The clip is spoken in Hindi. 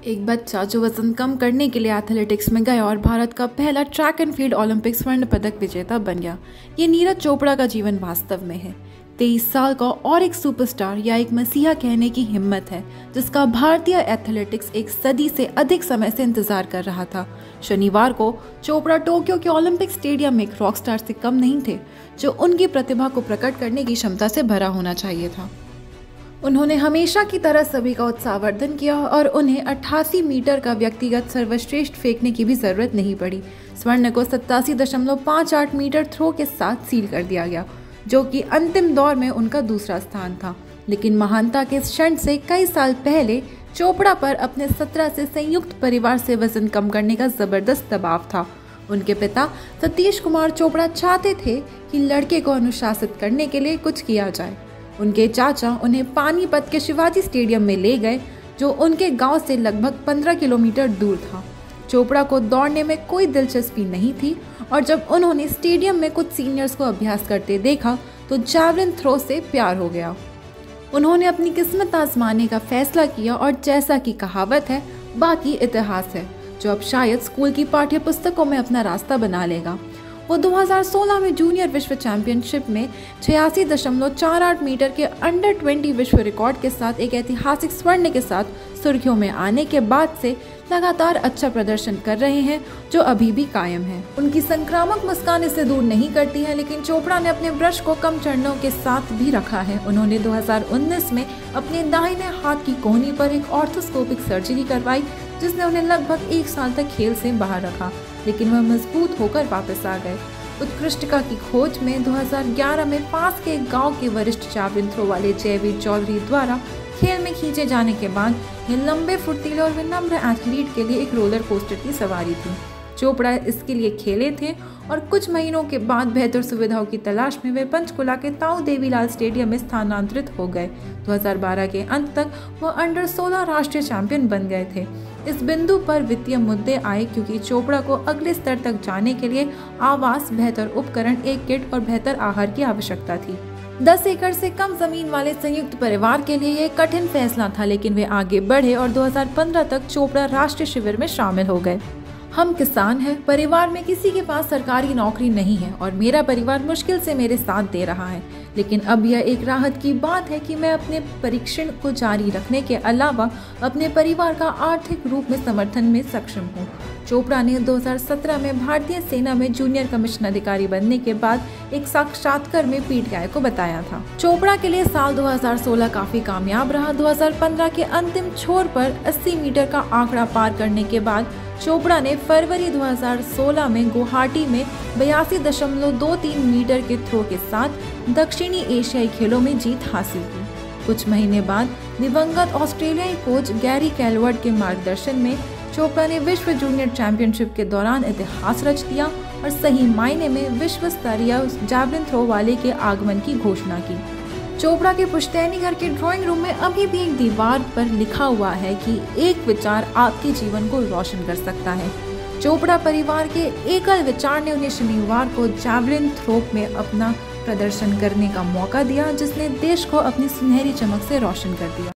एक बच्चा जो वजन कम करने के लिए एथलेटिक्स में गया और भारत का पहला ट्रैक एंड फील्ड ओलंपिक स्वर्ण पदक विजेता बन गया। ये नीरज चोपड़ा का जीवन वास्तव में है। 23 साल का और एक सुपरस्टार या एक मसीहा कहने की हिम्मत है, जिसका भारतीय एथलेटिक्स एक सदी से अधिक समय से इंतजार कर रहा था। शनिवार को चोपड़ा टोक्यो के ओलंपिक स्टेडियम में एक रॉकस्टार से कम नहीं थे, जो उनकी प्रतिभा को प्रकट करने की क्षमता से भरा होना चाहिए था। उन्होंने हमेशा की तरह सभी का उत्साहवर्धन किया और उन्हें 88 मीटर का व्यक्तिगत सर्वश्रेष्ठ फेंकने की भी जरूरत नहीं पड़ी। स्वर्ण को 87.58 मीटर थ्रो के साथ सील कर दिया गया, जो कि अंतिम दौर में उनका दूसरा स्थान था। लेकिन महानता के इस क्षण से कई साल पहले चोपड़ा पर अपने 17 से संयुक्त परिवार से वजन कम करने का जबरदस्त दबाव था। उनके पिता सतीश कुमार चोपड़ा चाहते थे कि लड़के को अनुशासित करने के लिए कुछ किया जाए। उनके चाचा उन्हें पानीपत के शिवाजी स्टेडियम में ले गए, जो उनके गांव से लगभग 15 किलोमीटर दूर था। चोपड़ा को दौड़ने में कोई दिलचस्पी नहीं थी और जब उन्होंने स्टेडियम में कुछ सीनियर्स को अभ्यास करते देखा तो जैवलिन थ्रो से प्यार हो गया। उन्होंने अपनी किस्मत आजमाने का फैसला किया और जैसा कि कहावत है, बाकी इतिहास है, जो अब शायद स्कूल की पाठ्य पुस्तकों में अपना रास्ता बना लेगा। वो 2016 में जूनियर विश्व चैंपियनशिप में 86.48 मीटर के अंडर 20 विश्व रिकॉर्ड के साथ एक ऐतिहासिक स्वर्ण के साथ सुर्खियों में आने के बाद से लगातार अच्छा प्रदर्शन कर रहे हैं, जो अभी भी कायम है। उनकी संक्रामक मुस्कान इसे दूर नहीं करती है, लेकिन चोपड़ा ने अपने ब्रश को कम चरणों के साथ भी रखा है। उन्होंने 2019 में अपने दाहिने हाथ की कोहनी पर एक ऑर्थोस्कोपिक सर्जरी करवाई, जिसने उन्हें लगभग 1 साल तक खेल से बाहर रखा, लेकिन वह मजबूत होकर वापस आ गए। उत्कृष्टता की खोज में 2011 में पास के एक गांव के वरिष्ठ जैवलिन थ्रो वाले जयवीर चौधरी द्वारा खेल में खींचे जाने के बाद ये लंबे, फुर्तीले और विनम्र एथलीट के लिए एक रोलर कोस्टर की सवारी थी। चोपड़ा इसके लिए खेले थे और कुछ महीनों के बाद बेहतर सुविधाओं की तलाश में वे पंचकुला के ताऊ देवीलाल स्टेडियम में स्थानांतरित हो गए। 2012 के अंत तक वो अंडर 16 राष्ट्रीय चैंपियन बन गए थे। इस बिंदु पर वित्तीय मुद्दे आए, क्योंकि चोपड़ा को अगले स्तर तक जाने के लिए आवास, बेहतर उपकरण, एक किट और बेहतर आहार की आवश्यकता थी। 10 एकड़ से कम जमीन वाले संयुक्त परिवार के लिए यह कठिन फैसला था, लेकिन वे आगे बढ़े और 2015 तक चोपड़ा राष्ट्रीय शिविर में शामिल हो गए। हम किसान हैं, परिवार में किसी के पास सरकारी नौकरी नहीं है और मेरा परिवार मुश्किल से मेरे साथ दे रहा है, लेकिन अब यह एक राहत की बात है कि मैं अपने परीक्षण को जारी रखने के अलावा अपने परिवार का आर्थिक रूप में समर्थन में सक्षम हूँ। चोपड़ा ने 2017 में भारतीय सेना में जूनियर कमीशन अधिकारी बनने के बाद एक साक्षात्कार में पीटीआई को बताया था। चोपड़ा के लिए साल 2016 काफी कामयाब रहा। 2015 के अंतिम छोर पर 80 मीटर का आंकड़ा पार करने के बाद चोपड़ा ने फरवरी 2016 में गुवाहाटी में 82.23 मीटर के थ्रो के साथ दक्षिणी एशियाई खेलों में जीत हासिल की। कुछ महीने बाद दिवंगत ऑस्ट्रेलियाई कोच गैरी कैलवर्ट के मार्गदर्शन में चोपड़ा ने विश्व जूनियर चैंपियनशिप के दौरान इतिहास रच दिया और सही मायने में विश्व स्तरीय जैवलिन थ्रो वाले के आगमन की घोषणा की। चोपड़ा के पुश्तैनी घर के ड्राइंग रूम में अभी भी एक दीवार पर लिखा हुआ है कि एक विचार आपके जीवन को रोशन कर सकता है। चोपड़ा परिवार के एकल विचार ने उन्हें शनिवार को जैवलिन थ्रो में अपना प्रदर्शन करने का मौका दिया, जिसने देश को अपनी सुनहरी चमक से रोशन कर दिया।